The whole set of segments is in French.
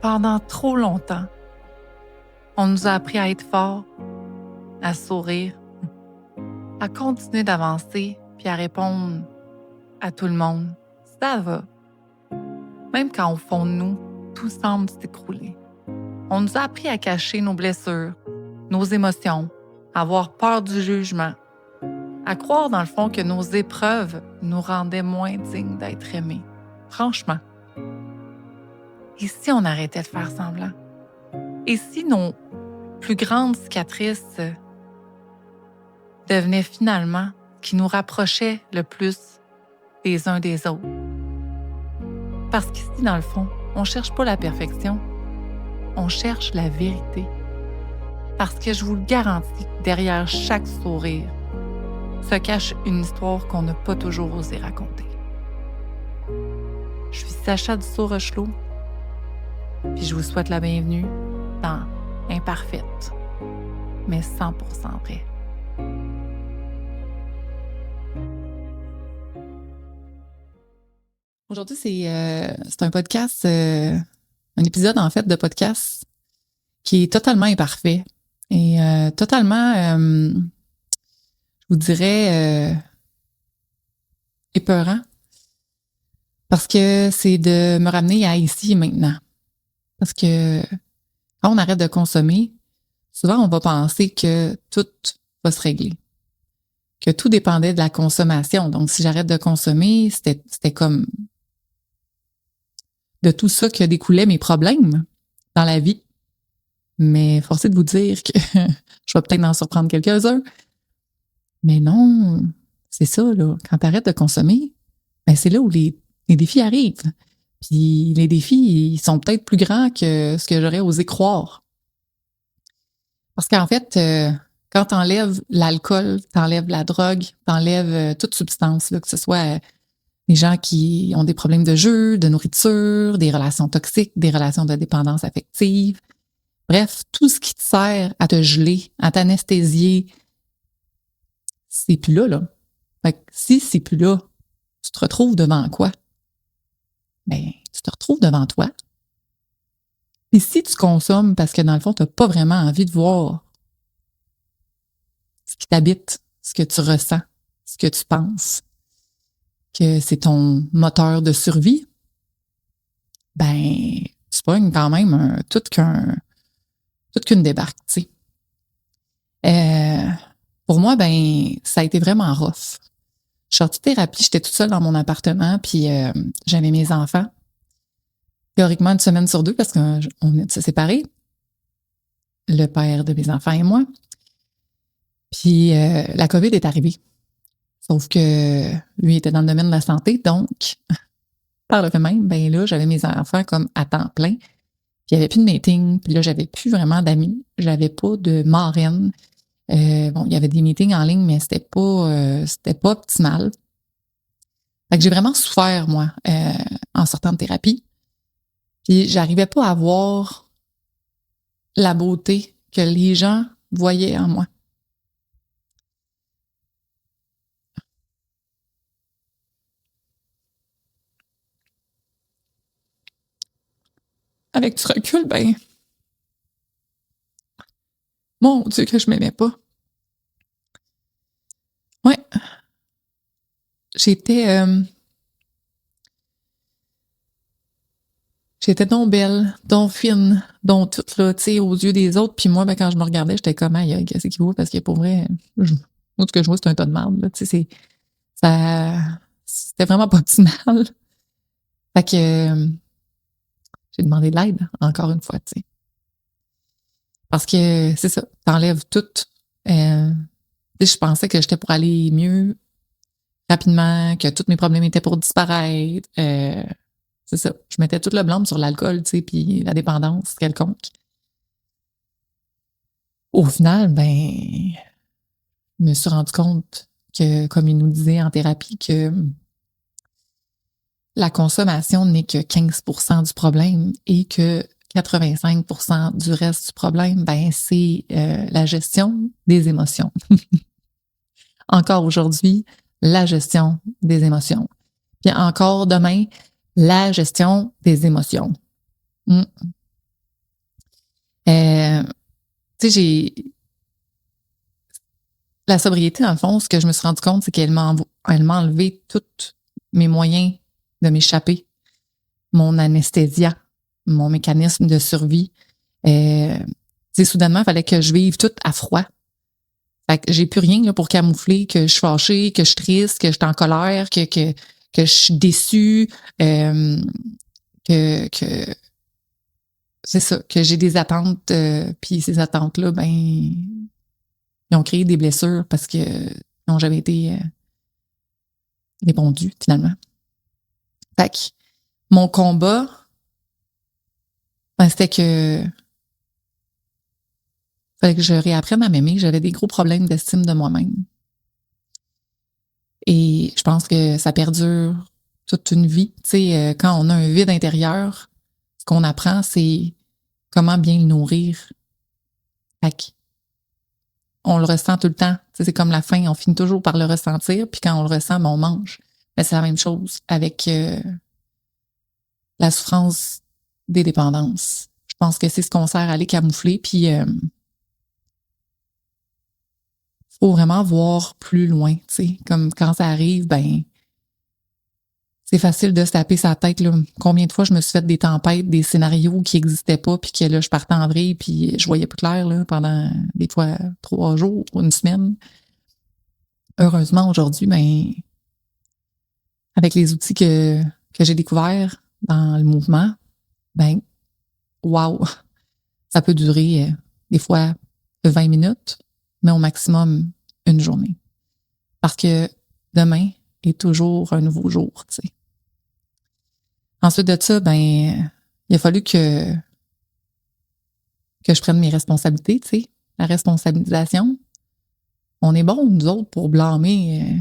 Pendant trop longtemps, on nous a appris à être forts, à sourire, à continuer d'avancer puis à répondre à tout le monde. Ça va. Même quand au fond de nous, tout semble s'écrouler. On nous a appris à cacher nos blessures, nos émotions, à avoir peur du jugement, à croire dans le fond que nos épreuves nous rendaient moins dignes d'être aimés. Franchement. Et si on arrêtait de faire semblant? Et si nos plus grandes cicatrices devenaient finalement ce qui nous rapprochait le plus les uns des autres? Parce qu'ici, dans le fond, on ne cherche pas la perfection, on cherche la vérité. Parce que je vous le garantis, derrière chaque sourire se cache une histoire qu'on n'a pas toujours osé raconter. Je suis Sacha Dussault-Rochelot, puis je vous souhaite la bienvenue dans Imparfaite, mais 100% vrai. Aujourd'hui, c'est un podcast, un épisode en fait de podcast qui est totalement imparfait et totalement, je vous dirais, épeurant. Parce que c'est de me ramener à ici et maintenant. Parce que quand on arrête de consommer, souvent on va penser que tout va se régler. Que tout dépendait de la consommation. Donc, si j'arrête de consommer, c'était comme de tout ça que découlaient mes problèmes dans la vie. Mais forcé de vous dire que je vais peut-être en surprendre quelques-uns. Mais non, c'est ça, là. Quand tu arrêtes de consommer, ben c'est là où les défis arrivent. Puis les défis, ils sont peut-être plus grands que ce que j'aurais osé croire. Parce qu'en fait, quand tu enlèves l'alcool, tu enlèves la drogue, tu enlèves toute substance, là, que ce soit des gens qui ont des problèmes de jeu, de nourriture, des relations toxiques, des relations de dépendance affective. Bref, tout ce qui te sert à te geler, à t'anesthésier, c'est plus là, là. Fait que si c'est plus là, tu te retrouves devant quoi? Ben, tu te retrouves devant toi. Et si tu consommes parce que dans le fond, tu n'as pas vraiment envie de voir ce qui t'habite, ce que tu ressens, ce que tu penses, que c'est ton moteur de survie, ben, tu pognes quand même toute qu'une débarque, tu sais. Pour moi, ben, ça a été vraiment rough. Je suis sortie de thérapie, j'étais toute seule dans mon appartement, puis j'avais mes enfants. Théoriquement, une semaine sur deux, parce qu'on venait de se séparer. Le père de mes enfants et moi. Puis la COVID est arrivée. Sauf que lui était dans le domaine de la santé, donc, par le fait même, ben là, j'avais mes enfants comme à temps plein. Puis il n'y avait plus de meeting, puis là, j'avais plus vraiment d'amis. J'avais pas de marraine. Bon, il y avait des meetings en ligne, mais c'était pas optimal. Fait que j'ai vraiment souffert, moi, en sortant de thérapie. Puis j'arrivais pas à voir la beauté que les gens voyaient en moi. Avec du recul, ben, mon Dieu que je m'aimais pas. Ouais. J'étais donc belle, donc fine, donc toute là, tu sais, aux yeux des autres. Puis moi, ben, quand je me regardais, j'étais comme, aïe, qu'est-ce qu'il vaut? Parce que pour vrai, moi, ce que je vois, c'est un tas de marde, là. Tu sais, c'était vraiment pas optimal. Fait que j'ai demandé de l'aide, encore une fois, tu sais. Parce que c'est ça, t'enlèves tout. Je pensais que j'étais pour aller mieux rapidement, que tous mes problèmes étaient pour disparaître. C'est ça. Je mettais tout le blâme sur l'alcool, tu sais, puis la dépendance quelconque. Au final, ben, je me suis rendu compte que, comme il nous disait en thérapie, que la consommation n'est que 15% du problème et que 85% du reste du problème, ben, c'est la gestion des émotions. Encore aujourd'hui, la gestion des émotions. Puis encore demain, la gestion des émotions. Tu sais, la sobriété, dans le fond, ce que je me suis rendu compte, c'est qu'elle m'a enlevé tous mes moyens de m'échapper, mon anesthésia, mon mécanisme de survie. Tu sais, soudainement, il fallait que je vive tout à froid. Fait que j'ai plus rien là, pour camoufler que je suis fâchée, que je suis triste, que je suis en colère, que je suis déçue, que c'est ça, que j'ai des attentes, puis ces attentes-là, ben, ils ont créé des blessures parce que n'ont jamais été répondues, finalement. Fait que mon combat, ben, c'était que fallait que je réapprenne à m'aimer. J'avais des gros problèmes d'estime de moi-même. Et je pense que ça perdure toute une vie. Tu sais, quand on a un vide intérieur, ce qu'on apprend, c'est comment bien le nourrir. Fait que on le ressent tout le temps. Tu sais, c'est comme la faim, on finit toujours par le ressentir, puis quand on le ressent, ben, on mange. Mais c'est la même chose avec la souffrance des dépendances. Je pense que c'est ce qu'on sert à aller camoufler, puis faut vraiment voir plus loin, tu sais. Comme quand ça arrive, ben c'est facile de se taper sa tête, là. Combien de fois je me suis fait des tempêtes, des scénarios qui n'existaient pas, puis que là, je partais en vrille, puis je voyais plus clair là, pendant des fois 3 jours, une semaine. Heureusement, aujourd'hui, ben avec les outils que j'ai découverts dans le mouvement, ben wow, ça peut durer des fois 20 minutes, mais au maximum une journée. Parce que demain est toujours un nouveau jour, tu sais. Ensuite de ça, ben, il a fallu que je prenne mes responsabilités, tu sais. La responsabilisation. On est bon, nous autres, pour blâmer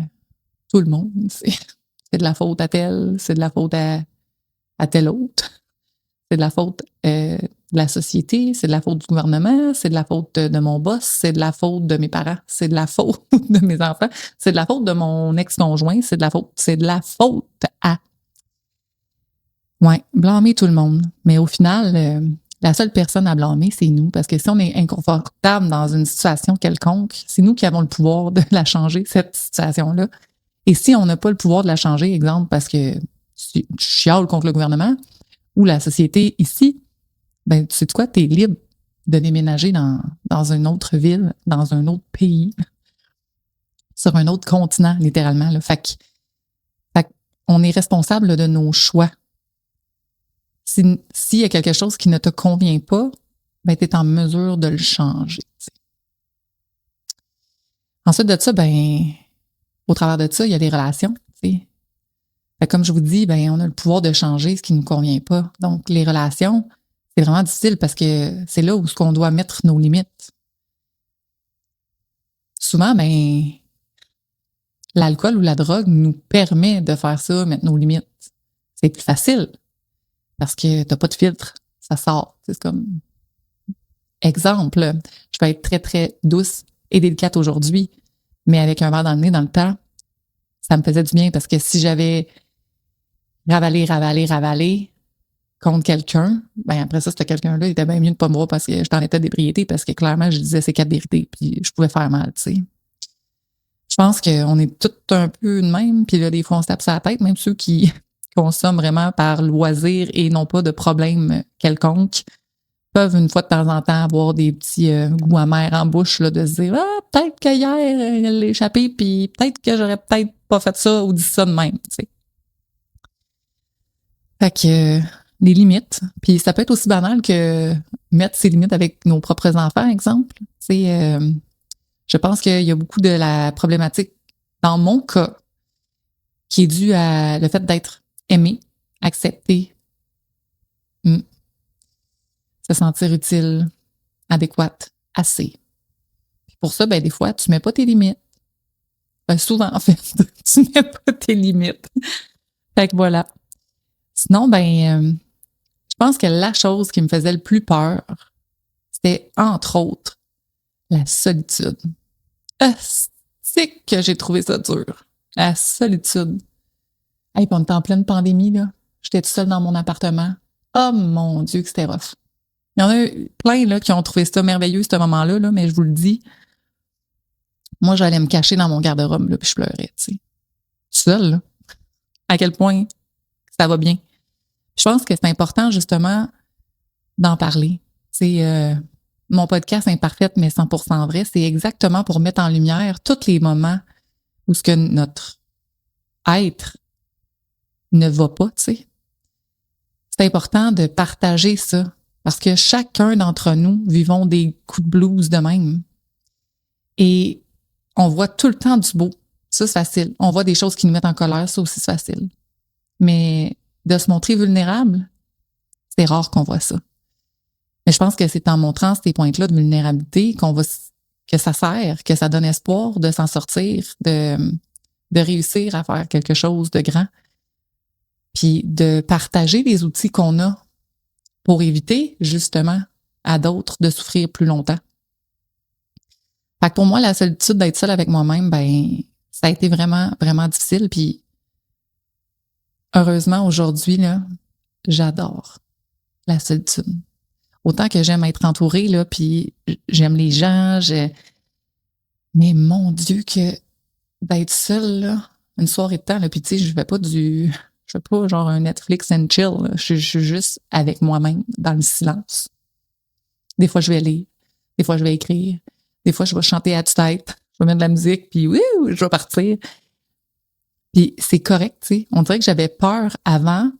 tout le monde. C'est de la faute à tel, c'est de la faute à tel autre. C'est de la faute de la société, c'est de la faute du gouvernement, c'est de la faute de mon boss, c'est de la faute de mes parents, c'est de la faute de mes enfants, c'est de la faute de mon ex-conjoint, c'est de la faute à. Ouais, blâmer tout le monde. Mais au final, la seule personne à blâmer, c'est nous. Parce que si on est inconfortable dans une situation quelconque, c'est nous qui avons le pouvoir de la changer, cette situation-là. Et si on n'a pas le pouvoir de la changer, exemple, parce que tu chiales contre le gouvernement ou la société ici, ben, tu sais quoi, t'es libre de déménager dans une autre ville, dans un autre pays, sur un autre continent, littéralement, là. Fait qu'on est responsable là, de nos choix. S'il y a quelque chose qui ne te convient pas, ben, tu es en mesure de le changer. T'sais. Ensuite de ça, ben, au travers de ça, il y a les relations. Fait, comme je vous dis, ben, on a le pouvoir de changer ce qui ne nous convient pas. Donc, les relations, c'est vraiment difficile parce que c'est là où on doit mettre nos limites. Souvent, ben, l'alcool ou la drogue nous permet de faire ça, mettre nos limites. C'est plus facile parce que t'as pas de filtre, ça sort. C'est comme exemple, je peux être très, très douce et délicate aujourd'hui, mais avec un verre dans le nez dans le temps, ça me faisait du bien parce que si j'avais ravalé contre quelqu'un, ben après ça, c'était quelqu'un-là, il était bien mieux de pas me voir parce que j'étais en état d'ébriété parce que clairement, je disais ces 4 vérités puis je pouvais faire mal, tu sais. Je pense qu'on est tous un peu de même, puis là, des fois, on se tape sur la tête, même ceux qui consomment vraiment par loisir et non pas de problème quelconque, peuvent une fois de temps en temps avoir des petits goûts amers en bouche, là, de se dire « Ah, peut-être qu'hier, elle l'a échappé, puis peut-être que j'aurais peut-être pas fait ça ou dit ça de même. » tu sais. Fait que les limites, puis ça peut être aussi banal que mettre ses limites avec nos propres enfants, exemple. Je pense qu'il y a beaucoup de la problématique, dans mon cas, qui est due à le fait d'être aimé, accepté, se sentir utile, adéquate, assez. Puis pour ça, ben des fois, tu mets pas tes limites. Ben, souvent, en fait, tu mets pas tes limites. Fait que voilà. Sinon, ben, je pense que la chose qui me faisait le plus peur, c'était, entre autres, la solitude. C'est que j'ai trouvé ça dur. La solitude. Hey, puis on était en pleine pandémie, là. J'étais toute seule dans mon appartement. Oh mon Dieu, que c'était rough. Il y en a plein là, qui ont trouvé ça merveilleux, ce moment-là, là, mais je vous le dis, moi, j'allais me cacher dans mon garde-robe, là, puis je pleurais, tu sais. Seule, là. À quel point ça va bien. Je pense que c'est important, justement, d'en parler. C'est mon podcast Imparfaite, mais 100% vrai, c'est exactement pour mettre en lumière tous les moments où ce que notre être ne va pas, tu sais. C'est important de partager ça, parce que chacun d'entre nous vivons des coups de blues de même. Et on voit tout le temps du beau. Ça, c'est facile. On voit des choses qui nous mettent en colère, ça aussi, c'est facile. Mais de se montrer vulnérable, c'est rare qu'on voit ça. Mais je pense que c'est en montrant ces points-là de vulnérabilité que ça sert, que ça donne espoir de s'en sortir, de réussir à faire quelque chose de grand. Puis de partager les outils qu'on a pour éviter, justement, à d'autres de souffrir plus longtemps. Fait que pour moi, la solitude d'être seule avec moi-même, ben, ça a été vraiment, vraiment difficile. Puis heureusement, aujourd'hui, là, j'adore la solitude. Autant que j'aime être entourée, là, puis j'aime les gens, mais mon Dieu, que d'être seule, là, une soirée de temps, là, puis tu sais, je fais pas genre un Netflix and chill, là. Je suis juste avec moi-même, dans le silence. Des fois, je vais lire, des fois, je vais écrire, des fois, je vais chanter à tue-tête, je vais mettre de la musique, puis oui, je vais partir. Puis c'est correct, tu sais. On dirait que j'avais peur avant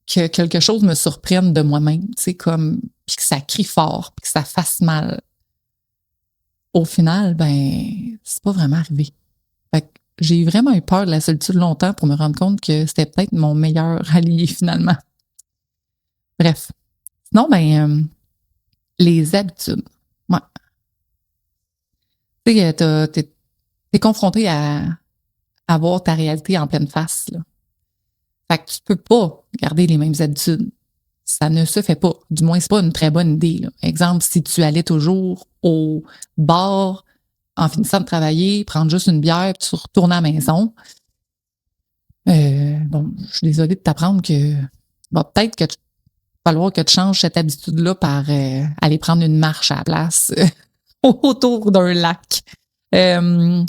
que quelque chose me surprenne de moi-même, tu sais, comme, puis que ça crie fort, puis que ça fasse mal. Au final, ben, c'est pas vraiment arrivé. Fait que j'ai vraiment eu peur de la solitude longtemps pour me rendre compte que c'était peut-être mon meilleur allié finalement. Bref. Sinon, ben, les habitudes. Ouais. Tu sais, t'es confronté à voir ta réalité en pleine face, là. Fait que tu peux pas garder les mêmes habitudes. Ça ne se fait pas. Du moins, c'est pas une très bonne idée, là. Exemple, si tu allais toujours au bar en finissant de travailler, prendre juste une bière, puis tu retournes à la maison. Bon, je suis désolée de t'apprendre que peut-être que va falloir que tu changes cette habitude-là par aller prendre une marche à la place autour d'un lac. Que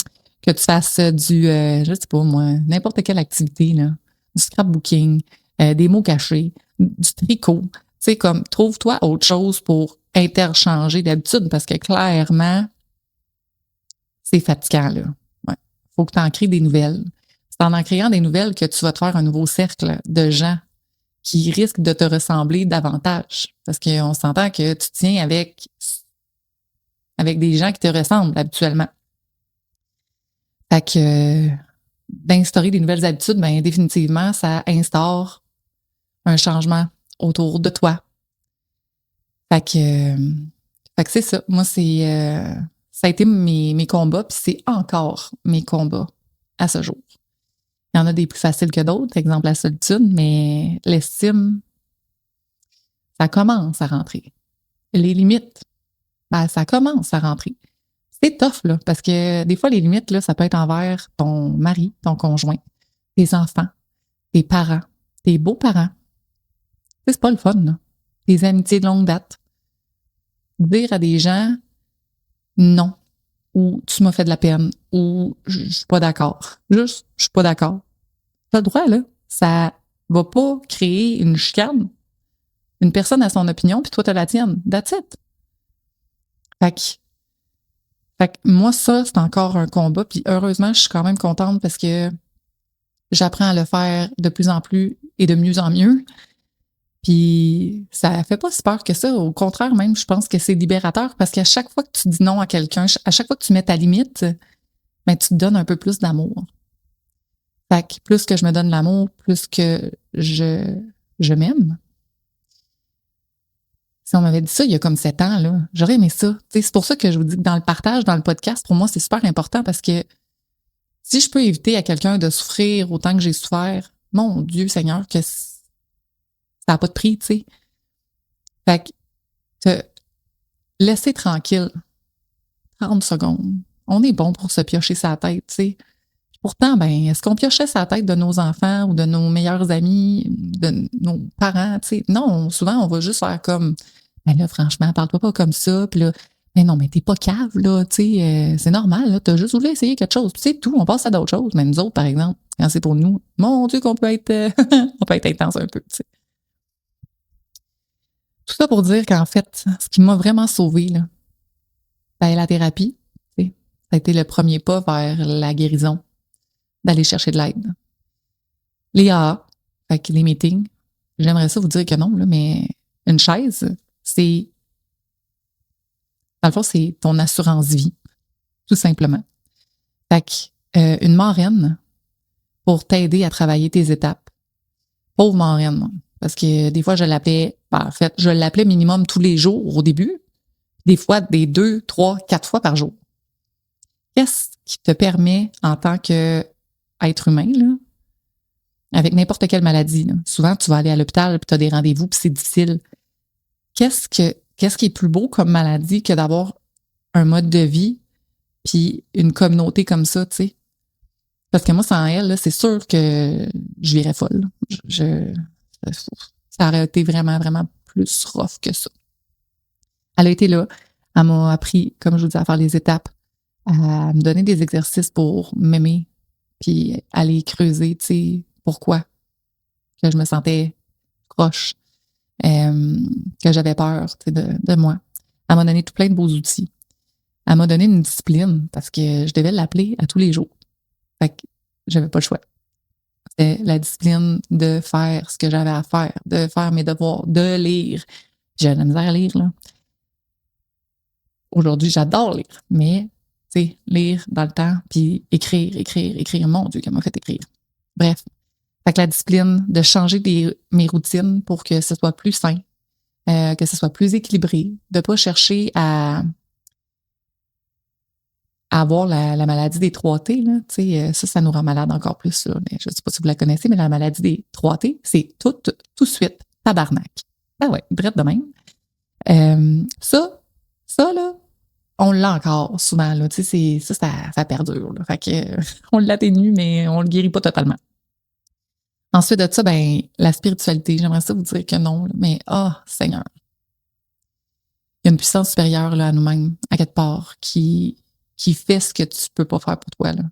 tu fasses je sais pas moi, n'importe quelle activité, là. Du scrapbooking, des mots cachés, du tricot. Tu sais, comme, trouve-toi autre chose pour interchanger d'habitude parce que clairement, c'est fatigant, là. Ouais. Faut que tu en crées des nouvelles. C'est en créant des nouvelles que tu vas te faire un nouveau cercle de gens qui risquent de te ressembler davantage. Parce qu'on s'entend que tu tiens avec des gens qui te ressemblent habituellement. Fait que d'instaurer des nouvelles habitudes, ben définitivement, ça instaure un changement autour de toi. Fait que c'est ça. Moi, ça a été mes combats, puis c'est encore mes combats à ce jour. Il y en a des plus faciles que d'autres, exemple la solitude, mais l'estime, ça commence à rentrer. Les limites, ben, ça commence à rentrer. C'est tough, là, parce que des fois, les limites, là, ça peut être envers ton mari, ton conjoint, tes enfants, tes parents, tes beaux-parents. C'est pas le fun, là. Des amitiés de longue date. Dire à des gens non, ou tu m'as fait de la peine, ou je suis pas d'accord. Juste, je suis pas d'accord. T'as le droit, là. Ça va pas créer une chicane. Une personne a son opinion, puis toi, t'as la tienne. That's it. Fait que moi, ça, c'est encore un combat. Puis heureusement, je suis quand même contente parce que j'apprends à le faire de plus en plus et de mieux en mieux. Puis ça fait pas si peur que ça. Au contraire, même, je pense que c'est libérateur parce qu'à chaque fois que tu dis non à quelqu'un, à chaque fois que tu mets ta limite, ben, tu te donnes un peu plus d'amour. Fait que plus que je me donne l'amour, plus que je m'aime. Si on m'avait dit ça il y a comme 7 ans, là, j'aurais aimé ça. T'sais, c'est pour ça que je vous dis que dans le partage, dans le podcast, pour moi, c'est super important parce que si je peux éviter à quelqu'un de souffrir autant que j'ai souffert, mon Dieu Seigneur, que ça n'a pas de prix, tu sais. Fait que te laisser tranquille 30 secondes. On est bon pour se piocher sa tête, tu sais. Pourtant, ben, est-ce qu'on piochait sa tête de nos enfants ou de nos meilleurs amis, de nos parents, tu sais? Non, souvent, on va juste faire comme, ben là, franchement, parle-toi pas comme ça, puis là, mais non, mais t'es pas cave, là, tu sais, c'est normal, là, t'as juste voulu essayer quelque chose, puis c'est tout, on passe à d'autres choses, mais nous autres, par exemple, quand c'est pour nous, mon Dieu qu'on peut être, on peut être intense un peu, tu sais. Tout ça pour dire qu'en fait, ce qui m'a vraiment sauvée, là, ben, la thérapie, tu sais, ça a été le premier pas vers la guérison, d'aller chercher de l'aide. Les AA, fait que les meetings, j'aimerais ça vous dire que non, là, mais une chaise, c'est, dans le fond, c'est ton assurance vie, tout simplement. Fait que, une marraine pour t'aider à travailler tes étapes. Pauvre marraine, parce que des fois, en fait, je l'appelais minimum tous les jours au début, des fois des 2, 3, 4 fois par jour. Qu'est-ce qui te permet, en tant qu'être humain, là, avec n'importe quelle maladie, là, souvent tu vas aller à l'hôpital, puis tu as des rendez-vous, puis c'est difficile. Qu'est-ce qui est plus beau comme maladie que d'avoir un mode de vie puis une communauté comme ça, tu sais? Parce que moi, sans elle, là, c'est sûr que je virais folle. Ça aurait été vraiment, vraiment plus rough que ça. Elle a été là. Elle m'a appris, comme je vous dis, à faire les étapes, à me donner des exercices pour m'aimer, puis aller creuser, tu sais, pourquoi que je me sentais croche, que j'avais peur, tu sais, de moi. Elle m'a donné tout plein de beaux outils. Elle m'a donné une discipline parce que je devais l'appeler à tous les jours. Fait que j'avais pas le choix. C'était la discipline de faire ce que j'avais à faire, de faire mes devoirs, de lire. J'ai de la misère à lire, là. Aujourd'hui, j'adore lire, mais, tu sais, lire dans le temps, puis écrire. Mon Dieu, qu'elle m'a fait écrire. Bref. Fait que la discipline de changer mes routines pour que ce soit plus sain, que ce soit plus équilibré, de pas chercher à avoir la maladie des 3T, là, ça nous rend malade encore plus. Là. Mais je ne sais pas si vous la connaissez, mais la maladie des 3T, c'est tout de suite, tabarnak. Ben ouais, drette de même. Ça, là, on l'a encore souvent. Là, ça perdure. Là. Fait que, on l'atténue, mais on le guérit pas totalement. Ensuite de ça, ben, la spiritualité, j'aimerais ça vous dire que non, mais Seigneur. Il y a une puissance supérieure là, à nous-mêmes, à quelque part, qui fait ce que tu peux pas faire pour toi. Là.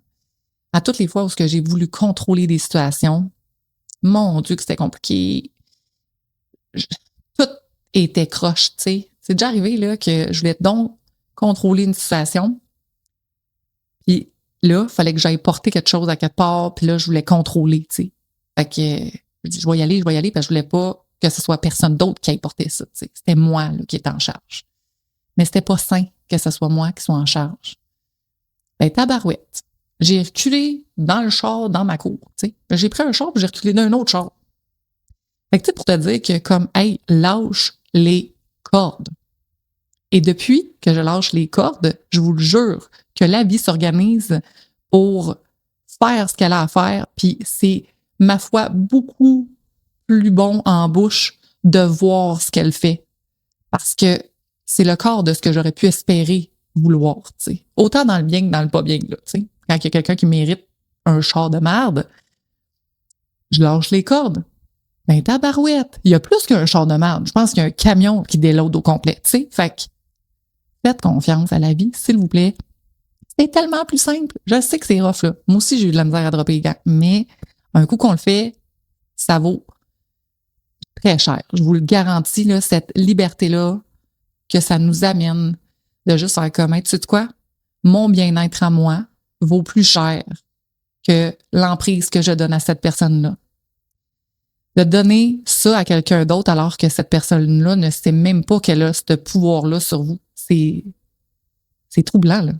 À toutes les fois où j'ai voulu contrôler des situations, mon Dieu que c'était compliqué. Tout était croche, tu sais. C'est déjà arrivé là, que je voulais donc contrôler une situation. Puis là, il fallait que j'aille porter quelque chose à quelque part, puis là, je voulais contrôler, tu sais. Fait que je dis, je vais y aller, parce que je voulais pas que ce soit personne d'autre qui aille porter ça. T'sais. C'était moi là, qui étais en charge. Mais c'était pas sain que ce soit moi qui soit en charge. Ben, tabarouette. J'ai reculé dans le char, dans ma cour. T'sais. J'ai pris un char et j'ai reculé dans un autre char. Fait que tu sais, pour te dire que comme, hey, lâche les cordes. Et depuis que je lâche les cordes, je vous le jure que la vie s'organise pour faire ce qu'elle a à faire, puis c'est ma foi, beaucoup plus bon en bouche de voir ce qu'elle fait. Parce que c'est le corps de ce que j'aurais pu espérer vouloir, tu sais. Autant dans le bien que dans le pas bien, là, tu sais. Quand il y a quelqu'un qui mérite un char de merde, je lâche les cordes. Ben, tabarouette. Il y a plus qu'un char de merde. Je pense qu'il y a un camion qui déload au complet, tu sais. Fait que, faites confiance à la vie, s'il vous plaît. C'est tellement plus simple. Je sais que c'est rough, là. Moi aussi, j'ai eu de la misère à dropper les gants. Mais, un coup qu'on le fait, ça vaut très cher. Je vous le garantis, là, cette liberté-là que ça nous amène de juste faire comme, tu sais quoi? Mon bien-être à moi vaut plus cher que l'emprise que je donne à cette personne-là. De donner ça à quelqu'un d'autre alors que cette personne-là ne sait même pas qu'elle a ce pouvoir-là sur vous, c'est troublant, là.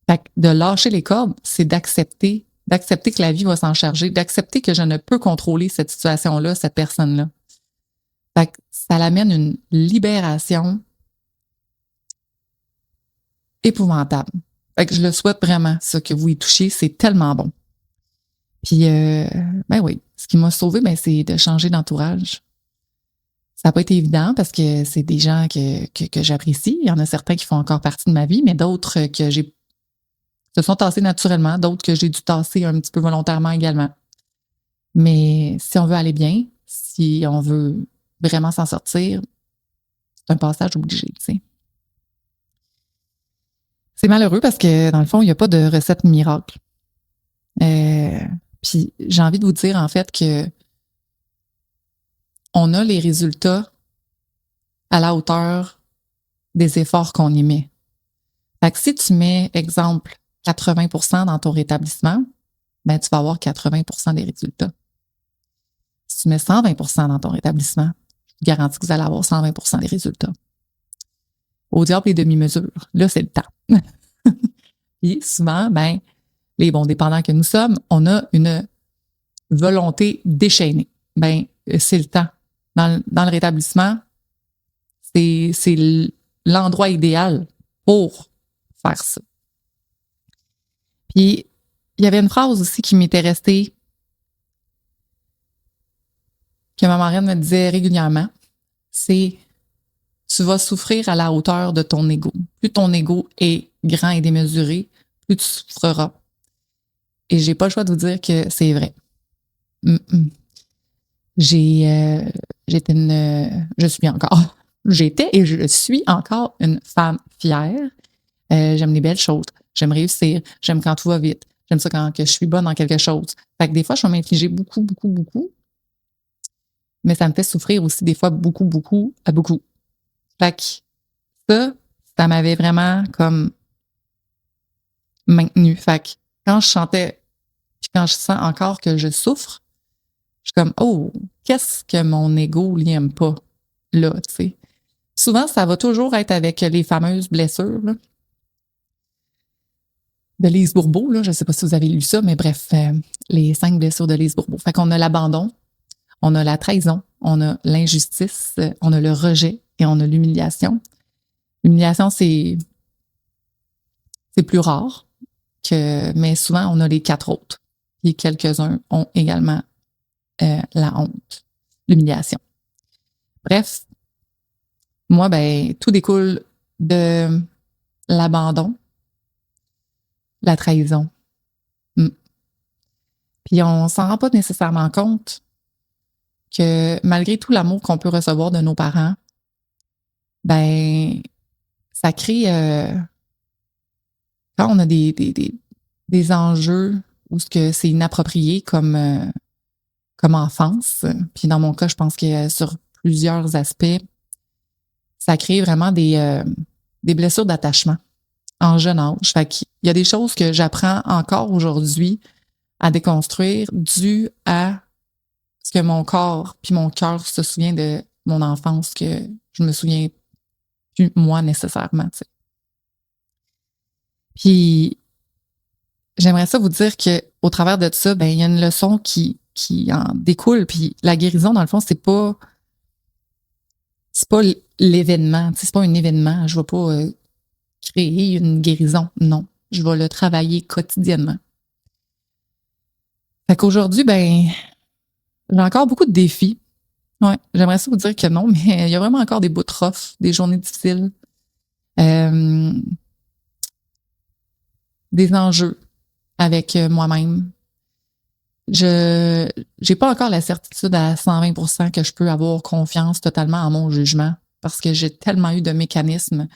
Fait que de lâcher les cordes, c'est d'accepter que la vie va s'en charger, d'accepter que je ne peux contrôler cette situation-là, cette personne-là. Fait que ça l'amène une libération épouvantable. Fait que je le souhaite vraiment, ça, que vous y touchiez, c'est tellement bon. Puis, ben oui, ce qui m'a sauvée, ben, c'est de changer d'entourage. Ça n'a pas été évident parce que c'est des gens que j'apprécie. Il y en a certains qui font encore partie de ma vie, mais d'autres que j'ai se sont tassés naturellement, d'autres que j'ai dû tasser un petit peu volontairement également. Mais si on veut aller bien, si on veut vraiment s'en sortir, c'est un passage obligé, tu sais. C'est malheureux parce que, dans le fond, il n'y a pas de recette miracle. Puis j'ai envie de vous dire, en fait, que on a les résultats à la hauteur des efforts qu'on y met. Fait que si tu mets, exemple, 80% dans ton rétablissement, ben tu vas avoir 80% des résultats. Si tu mets 120% dans ton rétablissement, je vous garantis que vous allez avoir 120% des résultats. Au diable, les demi-mesures. Là, c'est le temps. Puis souvent, ben, les bons dépendants que nous sommes, on a une volonté déchaînée. Ben, c'est le temps. Dans le rétablissement, c'est l'endroit idéal pour faire ça. Puis, il y avait une phrase aussi qui m'était restée, que ma marraine me disait régulièrement, c'est « Tu vas souffrir à la hauteur de ton ego. Plus ton ego est grand et démesuré, plus tu souffriras. » Et j'ai pas le choix de vous dire que c'est vrai. J'étais et je suis encore une femme fière. J'aime les belles choses. J'aime réussir. J'aime quand tout va vite. J'aime ça quand que je suis bonne dans quelque chose. Fait que des fois, je vais m'infliger beaucoup, beaucoup, beaucoup. Mais ça me fait souffrir aussi des fois beaucoup, beaucoup, à beaucoup. Fait que ça m'avait vraiment comme maintenu. Fait que quand je chantais, puis quand je sens encore que je souffre, je suis comme, oh, qu'est-ce que mon ego n'aime pas là, tu sais. Souvent, ça va toujours être avec les fameuses blessures là, de Lise Bourbeau. Là. Je ne sais pas si vous avez lu ça, mais bref, les 5 blessures de Lise Bourbeau. Fait qu'on a l'abandon, on a la trahison, on a l'injustice, on a le rejet et on a l'humiliation. L'humiliation, c'est plus rare, mais souvent, on a les 4 autres. Et quelques-uns ont également la honte, l'humiliation. Bref, moi, ben, tout découle de l'abandon, la trahison. Puis on s'en rend pas nécessairement compte que malgré tout l'amour qu'on peut recevoir de nos parents, ben, ça crée, quand on a des enjeux où c'est inapproprié comme enfance, puis dans mon cas, je pense que sur plusieurs aspects, ça crée vraiment des blessures d'attachement en jeune âge. Fait qu'il y a des choses que j'apprends encore aujourd'hui à déconstruire dû à ce que mon corps puis mon cœur se souvient de mon enfance que je me souviens plus moi nécessairement. T'sais. Puis j'aimerais ça vous dire que au travers de ça, ben il y a une leçon qui en découle. Puis la guérison, dans le fond, c'est pas l'événement. C'est pas un événement. Je vais pas créer une guérison. Non. Je vais le travailler quotidiennement. Fait qu'aujourd'hui, ben, j'ai encore beaucoup de défis. Ouais, j'aimerais ça vous dire que non, mais il y a vraiment encore des bouts rough, des journées difficiles, des enjeux avec moi-même. J'ai pas encore la certitude à 120% que je peux avoir confiance totalement en mon jugement parce que j'ai tellement eu de mécanismes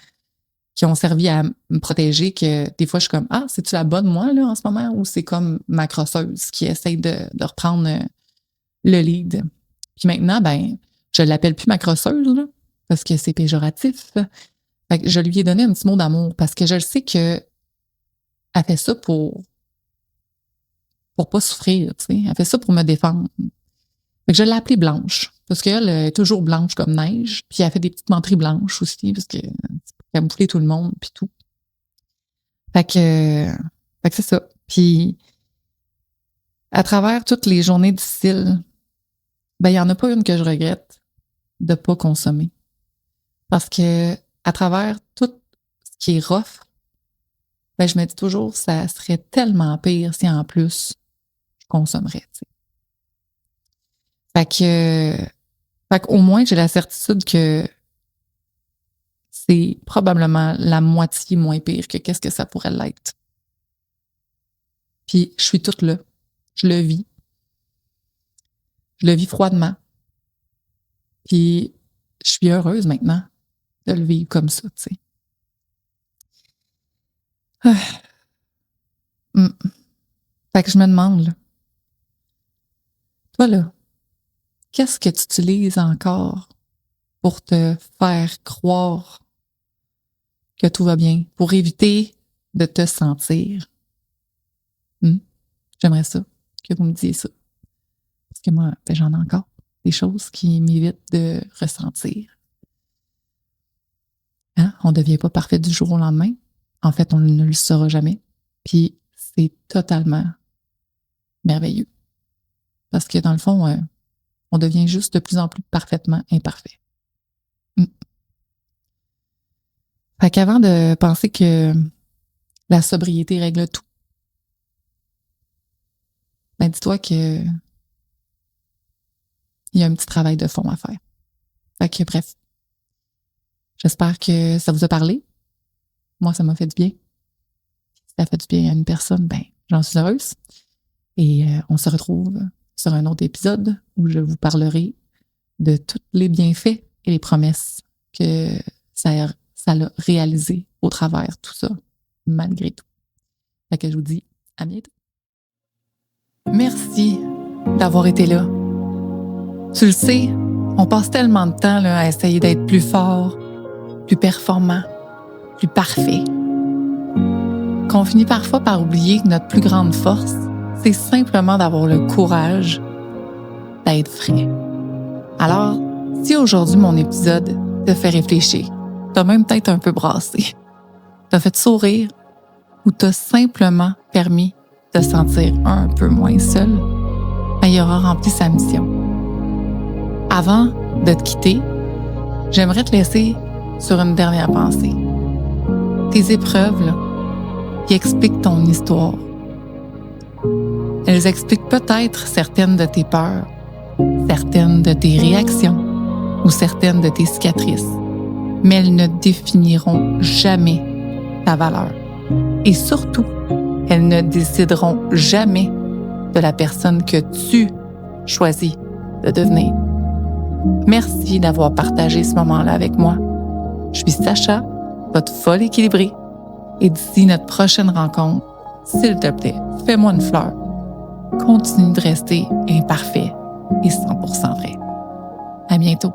qui ont servi à me protéger que des fois, je suis comme, ah, c'est-tu la bonne moi, là, en ce moment, ou c'est comme ma crosseuse qui essaye de reprendre le lead. Puis maintenant, ben, je l'appelle plus ma crosseuse, là, parce que c'est péjoratif. Fait que je lui ai donné un petit mot d'amour parce que je sais que elle fait ça pour pas souffrir, tu sais. Elle fait ça pour me défendre. Fait que je l'ai appelée Blanche parce qu'elle est toujours blanche comme neige. Puis elle fait des petites menteries blanches aussi parce que elle me tout le monde puis tout. Fait que c'est ça. Puis à travers toutes les journées difficiles, ben il y en a pas une que je regrette de pas consommer. Parce que à travers tout ce qui est rough, ben je me dis toujours ça serait tellement pire si en plus je consommerais. T'sais. Fait qu'au moins j'ai la certitude que c'est probablement la moitié moins pire que qu'est-ce que ça pourrait l'être. Puis je suis toute là. Je le vis. Je le vis froidement. Puis je suis heureuse maintenant de le vivre comme ça, tu sais. Fait que je me demande, là, toi, là, qu'est-ce que tu utilises encore pour te faire croire que tout va bien, pour éviter de te sentir? J'aimerais ça, que vous me disiez ça. Parce que moi, j'en ai encore des choses qui m'évitent de ressentir. Hein? On ne devient pas parfait du jour au lendemain. En fait, on ne le saura jamais. Puis, c'est totalement merveilleux. Parce que dans le fond, on devient juste de plus en plus parfaitement imparfait. Fait qu'avant de penser que la sobriété règle tout, ben dis-toi que il y a un petit travail de fond à faire. Fait que bref, j'espère que ça vous a parlé. Moi, ça m'a fait du bien. Si ça fait du bien à une personne, ben j'en suis heureuse. Et on se retrouve sur un autre épisode où je vous parlerai de tous les bienfaits et les promesses que ça l'a réalisé au travers tout ça, malgré tout. Fait que je vous dis à bientôt. Merci d'avoir été là. Tu le sais, on passe tellement de temps là, à essayer d'être plus fort, plus performant, plus parfait, qu'on finit parfois par oublier que notre plus grande force, c'est simplement d'avoir le courage d'être vrai. Alors, si aujourd'hui mon épisode te fait réfléchir, t'as même peut-être un peu brassé, t'as fait sourire ou t'as simplement permis de te sentir un peu moins seul, ben, il aura rempli sa mission. Avant de te quitter, j'aimerais te laisser sur une dernière pensée. Tes épreuves, là, qui expliquent ton histoire. Elles expliquent peut-être certaines de tes peurs, certaines de tes réactions ou certaines de tes cicatrices, mais elles ne définiront jamais ta valeur. Et surtout, elles ne décideront jamais de la personne que tu choisis de devenir. Merci d'avoir partagé ce moment-là avec moi. Je suis Sacha, votre folle équilibrée. Et d'ici notre prochaine rencontre, s'il te plaît, fais-moi une fleur. Continue de rester imparfait et 100% vrai. À bientôt.